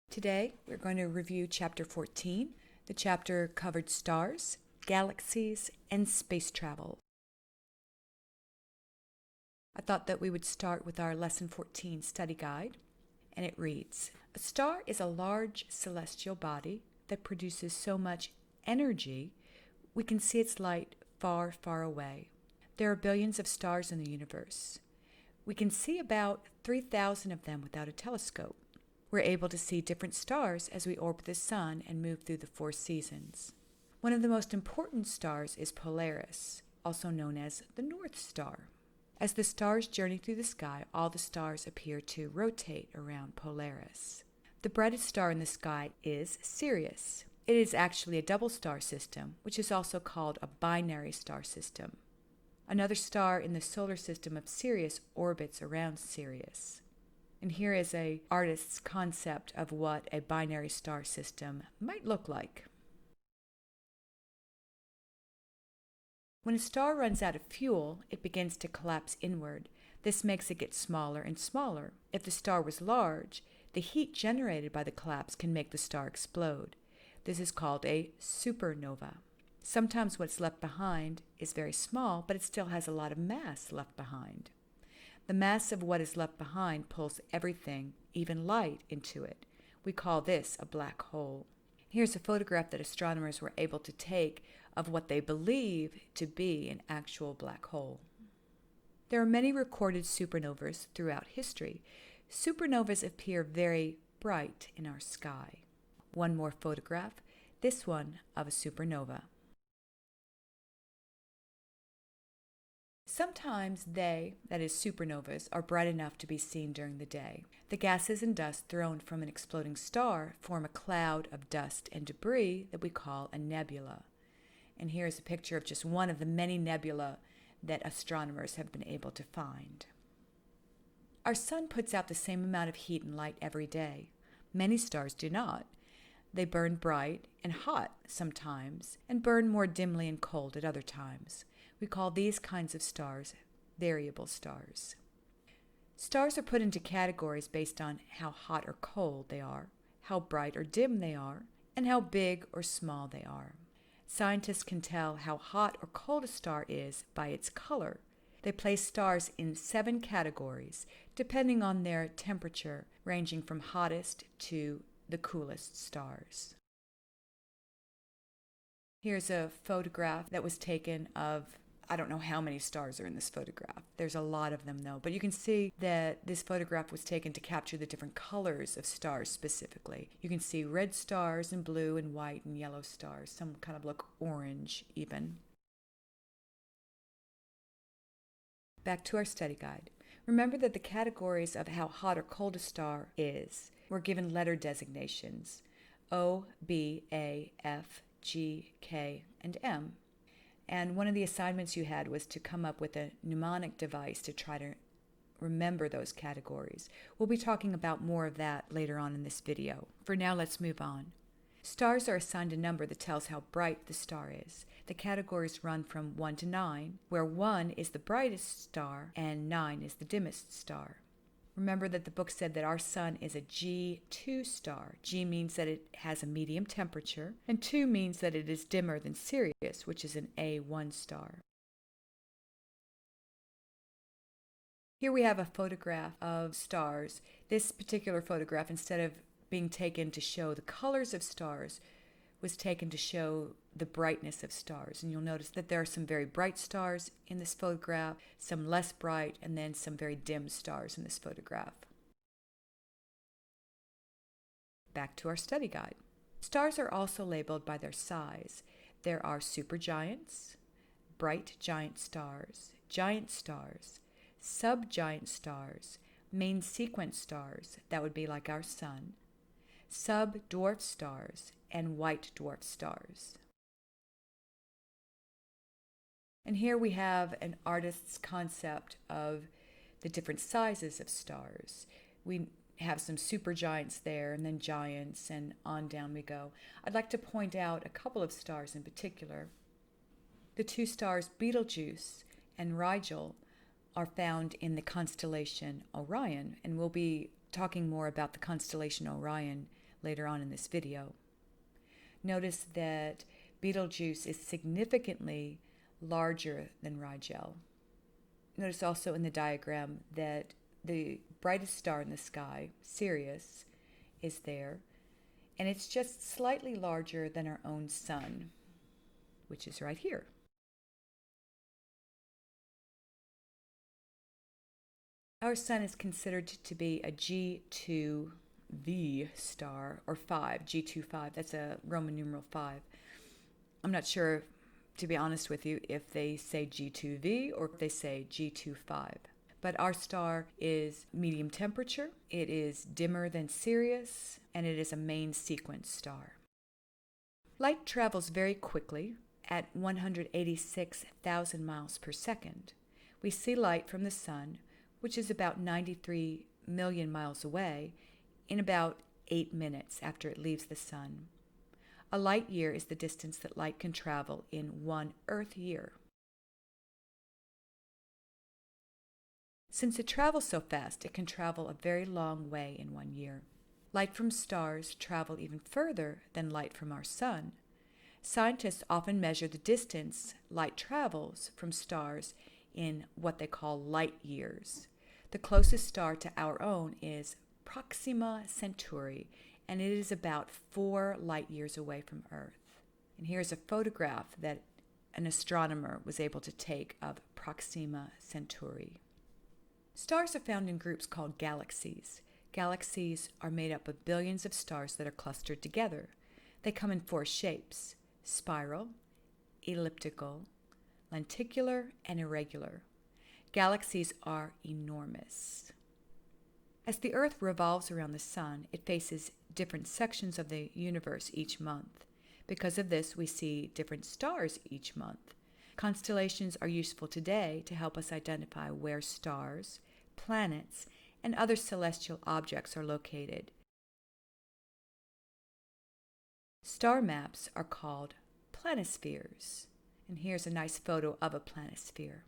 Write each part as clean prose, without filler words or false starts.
Today, we're going to review Chapter 14. The chapter covered stars, galaxies, and space travel. I thought that we would start with our Lesson 14 study guide, and it reads, "A star is a large celestial body that produces so much energy we can see its light far, far away. There are billions of stars in the universe. We can see about 3,000 of them without a telescope. We're able to see different stars as we orbit the sun and move through the four seasons. One of the most important stars is Polaris, also known as the North Star. As the stars journey through the sky, all the stars appear to rotate around Polaris. The brightest star in the sky is Sirius. It is actually a double star system, which is also called a binary star system. Another star in the solar system of Sirius orbits around Sirius. And here is an artist's concept of what a binary star system might look like. When a star runs out of fuel, it begins to collapse inward. This makes it get smaller and smaller. If the star was large, the heat generated by the collapse can make the star explode. This is called a supernova. Sometimes what's left behind is very small, but it still has a lot of mass left behind. The mass of what is left behind pulls everything, even light, into it. We call this a black hole. Here's a photograph that astronomers were able to take of what they believe to be an actual black hole. There are many recorded supernovas throughout history. Supernovas appear very bright in our sky. One more photograph, this one of a supernova. Sometimes that is supernovas, are bright enough to be seen during the day. The gases and dust thrown from an exploding star form a cloud of dust and debris that we call a nebula. And here is a picture of just one of the many nebula that astronomers have been able to find. Our sun puts out the same amount of heat and light every day. Many stars do not. They burn bright and hot sometimes, and burn more dimly and cold at other times. We call these kinds of stars variable stars. Stars are put into categories based on how hot or cold they are, how bright or dim they are, and how big or small they are. Scientists can tell how hot or cold a star is by its color. They place stars in 7 categories, depending on their temperature, ranging from hottest to the coolest stars. Here's a photograph that was taken of, I don't know how many stars are in this photograph. There's a lot of them though, but you can see that this photograph was taken to capture the different colors of stars specifically. You can see red stars and blue and white and yellow stars. Some kind of look orange even. Back to our study guide. Remember that the categories of how hot or cold a star is were given letter designations: O, B, A, F, G, K, and M. And one of the assignments you had was to come up with a mnemonic device to try to remember those categories. We'll be talking about more of that later on in this video. For now, let's move on. Stars are assigned a number that tells how bright the star is. The categories run from 1 to 9, where 1 is the brightest star and 9 is the dimmest star. Remember that the book said that our sun is a G2 star. G means that it has a medium temperature, and 2 means that it is dimmer than Sirius, which is an A1 star. Here we have a photograph of stars. This particular photograph, instead of being taken to show the colors of stars, was taken to show the brightness of stars. And you'll notice that there are some very bright stars in this photograph, some less bright, and then some very dim stars in this photograph. Back to our study guide. Stars are also labeled by their size. There are supergiants, bright giant stars, subgiant stars, main sequence stars, that would be like our sun, sub-dwarf stars, and white dwarf stars. And here we have an artist's concept of the different sizes of stars. We have some supergiants there, and then giants, and on down we go. I'd like to point out a couple of stars in particular. The 2 stars Betelgeuse and Rigel are found in the constellation Orion, and we'll be talking more about the constellation Orion later on in this video. Notice that Betelgeuse is significantly larger than Rigel. Notice also in the diagram that the brightest star in the sky, Sirius, is there, and it's just slightly larger than our own sun, which is right here. Our sun is considered to be a G2V star, or 5, G25. That's a Roman numeral 5. I'm not sure, to be honest with you, if they say G2V or if they say G25. But our star is medium temperature, it is dimmer than Sirius, and it is a main sequence star. Light travels very quickly at 186,000 miles per second. We see light from the sun, which is about 93 million miles away, in about 8 minutes after it leaves the sun. A light year is the distance that light can travel in 1 Earth year. Since it travels so fast, it can travel a very long way in 1 year. Light from stars travel even further than light from our sun. Scientists often measure the distance light travels from stars in what they call light years. The closest star to our own is Proxima Centauri, and it is about 4 light years away from Earth. And here's a photograph that an astronomer was able to take of Proxima Centauri. Stars are found in groups called galaxies. Galaxies are made up of billions of stars that are clustered together. They come in 4 shapes: spiral, elliptical, lenticular, and irregular. Galaxies are enormous. As the Earth revolves around the Sun, it faces different sections of the universe each month. Because of this, we see different stars each month. Constellations are useful today to help us identify where stars, planets, and other celestial objects are located. Star maps are called planispheres, and here's a nice photo of a planisphere.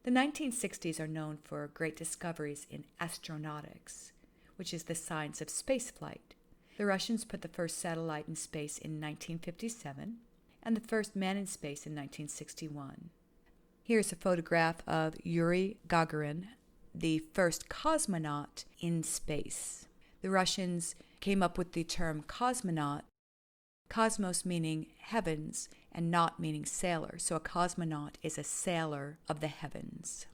The 1960s are known for great discoveries in astronautics, which is the science of spaceflight. The Russians put the first satellite in space in 1957, and the first man in space in 1961. Here's a photograph of Yuri Gagarin, the first cosmonaut in space. The Russians came up with the term cosmonaut, cosmos meaning heavens and naut meaning sailor. So a cosmonaut is a sailor of the heavens.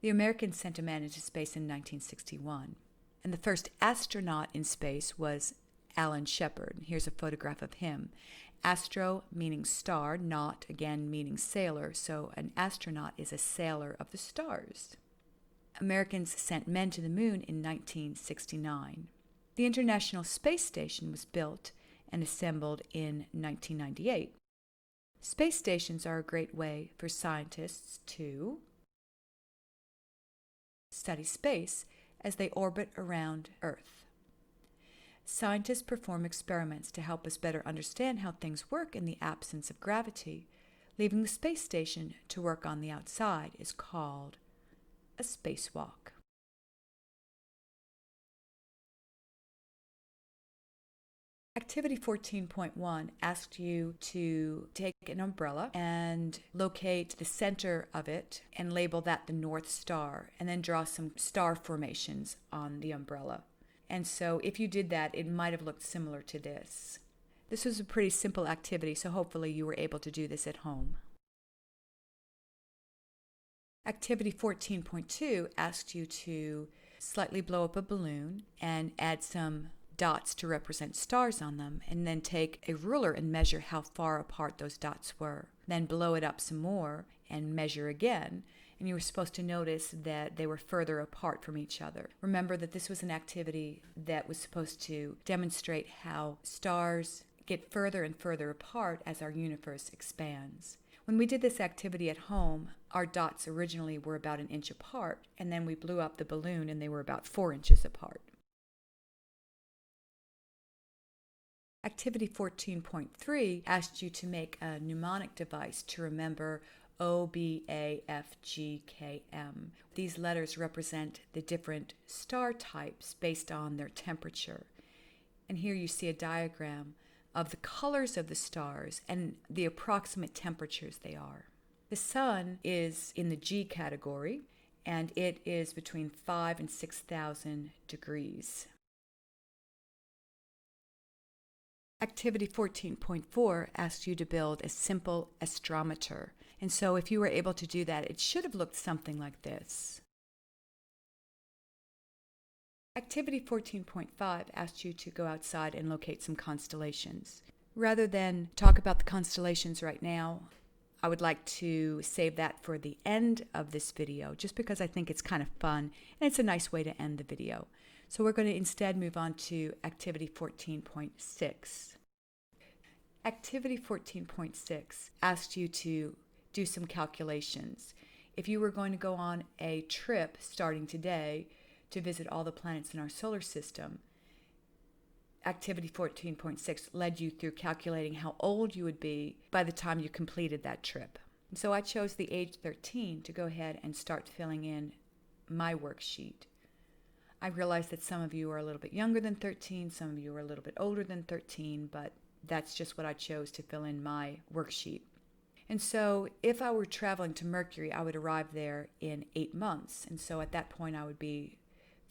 The Americans sent a man into space in 1961, and the first astronaut in space was Alan Shepard. Here's a photograph of him. Astro meaning star, naut again meaning sailor, so an astronaut is a sailor of the stars. Americans sent men to the moon in 1969. The International Space Station was built and assembled in 1998. Space stations are a great way for scientists to study space as they orbit around Earth. Scientists perform experiments to help us better understand how things work in the absence of gravity. Leaving the space station to work on the outside is called a spacewalk. Activity 14.1 asked you to take an umbrella and locate the center of it and label that the North Star, and then draw some star formations on the umbrella. And so if you did that, it might have looked similar to this. This was a pretty simple activity, so hopefully you were able to do this at home. Activity 14.2 asked you to slightly blow up a balloon and add some dots to represent stars on them, and then take a ruler and measure how far apart those dots were. Then blow it up some more and measure again, and you were supposed to notice that they were further apart from each other. Remember that this was an activity that was supposed to demonstrate how stars get further and further apart as our universe expands. When we did this activity at home, our dots originally were about 1 inch apart, and then we blew up the balloon and they were about 4 inches apart. Activity 14.3 asked you to make a mnemonic device to remember O, B, A, F, G, K, M. These letters represent the different star types based on their temperature. And here you see a diagram of the colors of the stars and the approximate temperatures they are. The sun is in the G category, and it is between 5 and 6,000 degrees. Activity 14.4 asks you to build a simple astrometer. And so if you were able to do that, it should have looked something like this. Activity 14.5 asks you to go outside and locate some constellations. Rather than talk about the constellations right now, I would like to save that for the end of this video, just because I think it's kind of fun and it's a nice way to end the video. So we're going to instead move on to Activity 14.6. Activity 14.6 asks you to do some calculations. If you were going to go on a trip starting today to visit all the planets in our solar system, Activity 14.6 led you through calculating how old you would be by the time you completed that trip. So I chose the age 13 to go ahead and start filling in my worksheet. I realize that some of you are a little bit younger than 13, some of you are a little bit older than 13, but that's just what I chose to fill in my worksheet. And so if I were traveling to Mercury, I would arrive there in 8 months. And so at that point, I would be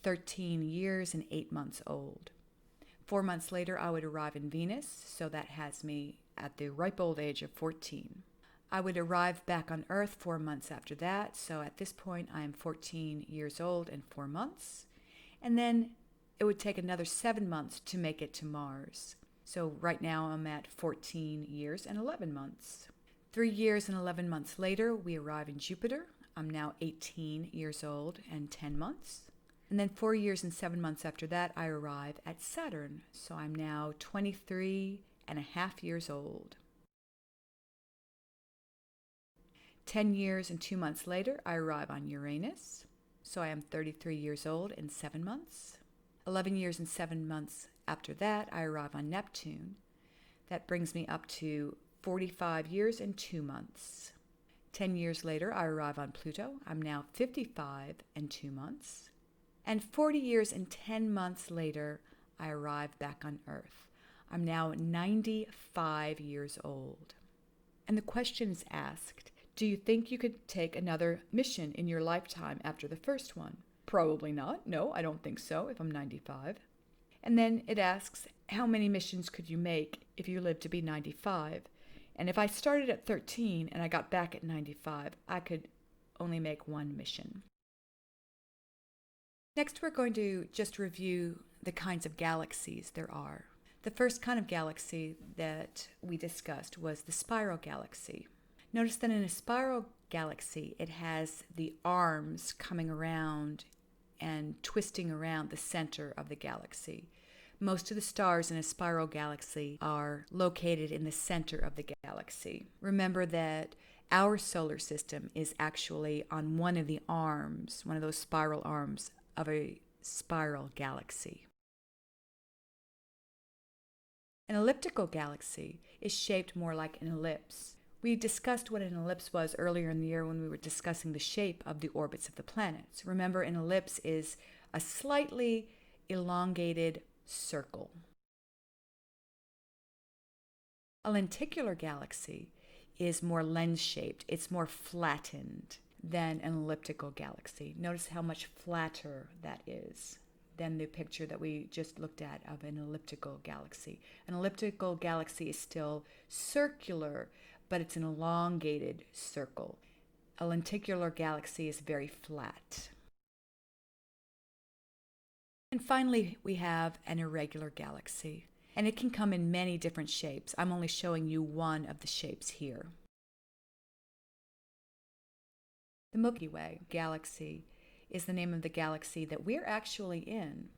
13 years and 8 months old. 4 months later, I would arrive in Venus, so that has me at the ripe old age of 14. I would arrive back on Earth 4 months after that, so at this point, I am 14 years old and 4 months. And then it would take another 7 months to make it to Mars. So right now, I'm at 14 years and 11 months. 3 years and 11 months later, we arrive in Jupiter. I'm now 18 years old and 10 months. And then 4 years and 7 months after that, I arrive at Saturn. So I'm now 23 and a half years old. 10 years and 2 months later, I arrive on Uranus. So I am 33 years old and 7 months. 11 years and 7 months after that, I arrive on Neptune. That brings me up to 45 years and 2 months. 10 years later, I arrive on Pluto. I'm now 55 and 2 months. And 40 years and 10 months later, I arrive back on Earth. I'm now 95 years old. And the question is asked, do you think you could take another mission in your lifetime after the first one? Probably not. No, I don't think so if I'm 95. And then it asks, how many missions could you make if you lived to be 95? And if I started at 13 and I got back at 95, I could only make one mission. Next, we're going to just review the kinds of galaxies there are. The first kind of galaxy that we discussed was the spiral galaxy. Notice that in a spiral galaxy, it has the arms coming around and twisting around the center of the galaxy. Most of the stars in a spiral galaxy are located in the center of the galaxy. Remember that our solar system is actually on one of the arms, one of those spiral arms of a spiral galaxy. An elliptical galaxy is shaped more like an ellipse. We discussed what an ellipse was earlier in the year when we were discussing the shape of the orbits of the planets. Remember, an ellipse is a slightly elongated circle. A lenticular galaxy is more lens-shaped. It's more flattened than an elliptical galaxy. Notice how much flatter that is than the picture that we just looked at of an elliptical galaxy. An elliptical galaxy is still circular, but it's an elongated circle. A lenticular galaxy is very flat. And finally, we have an irregular galaxy, and it can come in many different shapes. I'm only showing you one of the shapes here. The Milky Way galaxy is the name of the galaxy that we're actually in.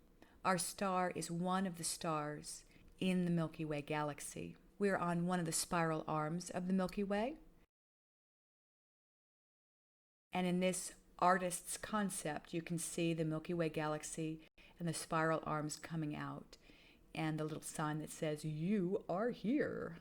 Our star is one of the stars in the Milky Way galaxy. We're on one of the spiral arms of the Milky Way. And in this artist's concept, you can see the Milky Way galaxy and the spiral arms coming out, and the little sign that says, "You are here."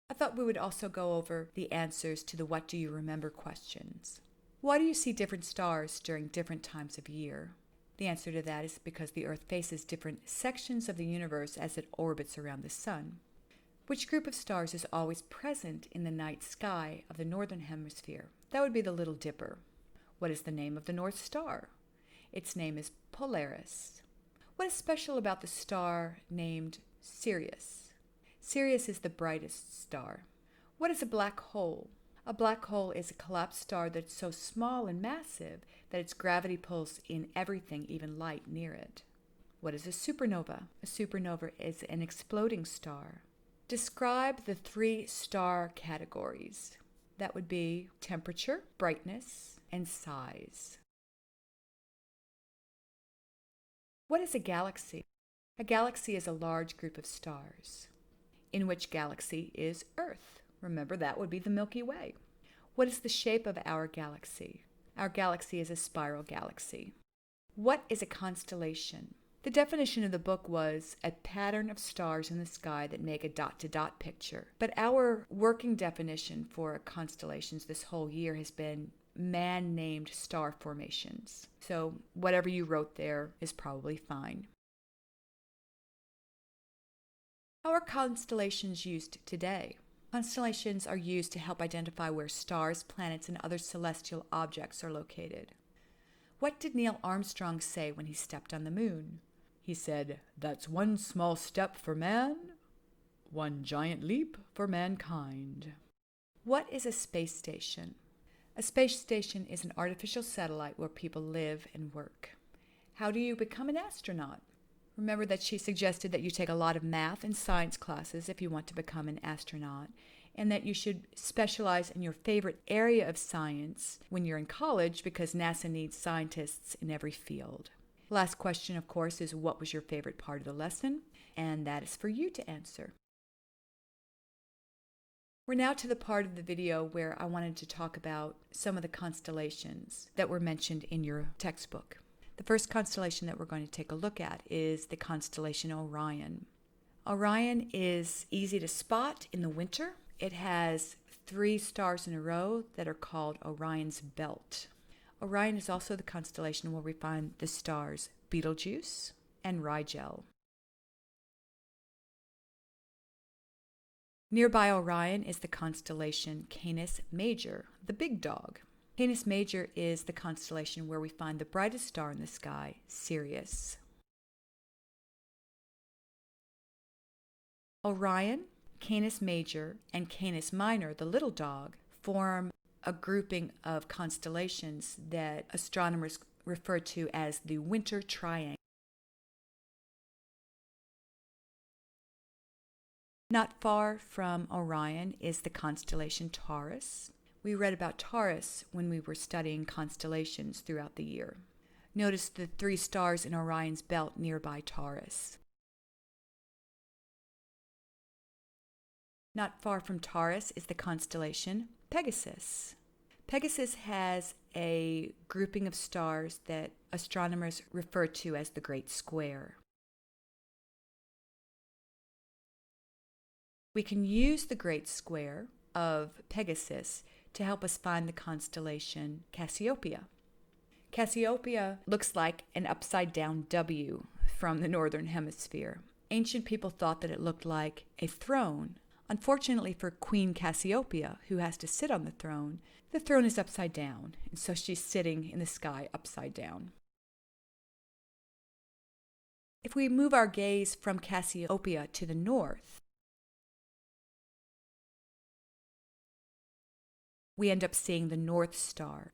I thought we would also go over the answers to the "What do you remember?" questions. Why do you see different stars during different times of year? The answer to that is because the Earth faces different sections of the universe as it orbits around the sun. Which group of stars is always present in the night sky of the northern hemisphere? That would be the Little Dipper. What is the name of the North Star? Its name is Polaris. What is special about the star named Sirius? Sirius is the brightest star. What is a black hole? A black hole is a collapsed star that's so small and massive that its gravity pulls in everything, even light, near it. What is a supernova? A supernova is an exploding star. Describe the 3 star categories. That would be temperature, brightness, and size. What is a galaxy? A galaxy is a large group of stars. In which galaxy is Earth? Remember, that would be the Milky Way. What is the shape of our galaxy? Our galaxy is a spiral galaxy. What is a constellation? The definition of the book was a pattern of stars in the sky that make a dot-to-dot picture. But our working definition for constellations this whole year has been man-named star formations. So whatever you wrote there is probably fine. How are constellations used today? Constellations are used to help identify where stars, planets, and other celestial objects are located. What did Neil Armstrong say when he stepped on the moon? He said, "That's one small step for man, one giant leap for mankind." What is a space station? A space station is an artificial satellite where people live and work. How do you become an astronaut? Remember that she suggested that you take a lot of math and science classes if you want to become an astronaut, and that you should specialize in your favorite area of science when you're in college because NASA needs scientists in every field. Last question, of course, is what was your favorite part of the lesson? And that is for you to answer. We're now to the part of the video where I wanted to talk about some of the constellations that were mentioned in your textbook. The first constellation that we're going to take a look at is the constellation Orion. Orion is easy to spot in the winter. It has 3 stars in a row that are called Orion's Belt. Orion is also the constellation where we find the stars Betelgeuse and Rigel. Nearby Orion is the constellation Canis Major, the big dog. Canis Major is the constellation where we find the brightest star in the sky, Sirius. Orion, Canis Major, and Canis Minor, the little dog, form a grouping of constellations that astronomers refer to as the Winter Triangle. Not far from Orion is the constellation Taurus. We read about Taurus when we were studying constellations throughout the year. Notice the 3 stars in Orion's belt nearby Taurus. Not far from Taurus is the constellation Pegasus. Pegasus has a grouping of stars that astronomers refer to as the Great Square. We can use the Great Square of Pegasus to help us find the constellation Cassiopeia. Cassiopeia looks like an upside-down W from the northern hemisphere. Ancient people thought that it looked like a throne. Unfortunately for Queen Cassiopeia, who has to sit on the throne is upside down, and so she's sitting in the sky upside down. If we move our gaze from Cassiopeia to the north, we end up seeing the North Star.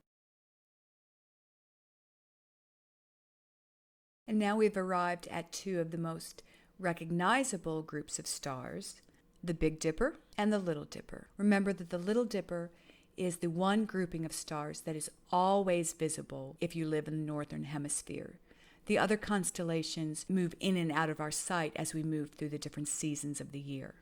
And now we've arrived at 2 of the most recognizable groups of stars, the Big Dipper and the Little Dipper. Remember that the Little Dipper is the one grouping of stars that is always visible if you live in the northern hemisphere. The other constellations move in and out of our sight as we move through the different seasons of the year.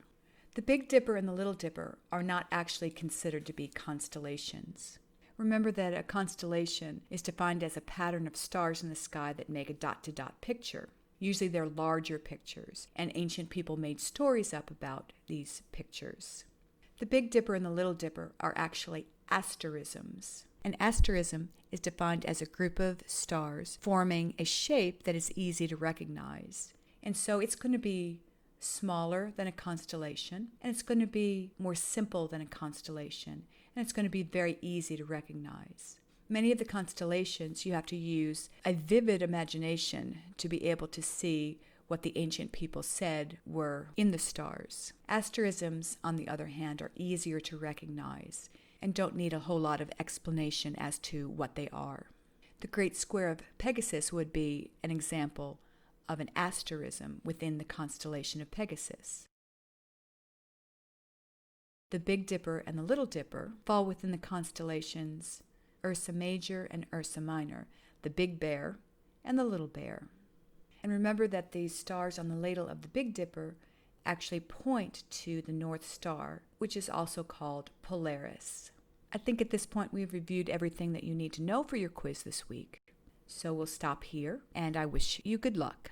The Big Dipper and the Little Dipper are not actually considered to be constellations. Remember that a constellation is defined as a pattern of stars in the sky that make a dot-to-dot picture. Usually they're larger pictures, and ancient people made stories up about these pictures. The Big Dipper and the Little Dipper are actually asterisms. An asterism is defined as a group of stars forming a shape that is easy to recognize. And so it's going to be smaller than a constellation, and it's going to be more simple than a constellation, and it's going to be very easy to recognize. Many of the constellations, you have to use a vivid imagination to be able to see what the ancient people said were in the stars. Asterisms, on the other hand, are easier to recognize and don't need a whole lot of explanation as to what they are. The Great Square of Pegasus would be an example of an asterism within the constellation of Pegasus. The Big Dipper and the Little Dipper fall within the constellations Ursa Major and Ursa Minor, the Big Bear and the Little Bear. And remember that these stars on the ladle of the Big Dipper actually point to the North Star, which is also called Polaris. I think at this point we've reviewed everything that you need to know for your quiz this week. So we'll stop here, and I wish you good luck.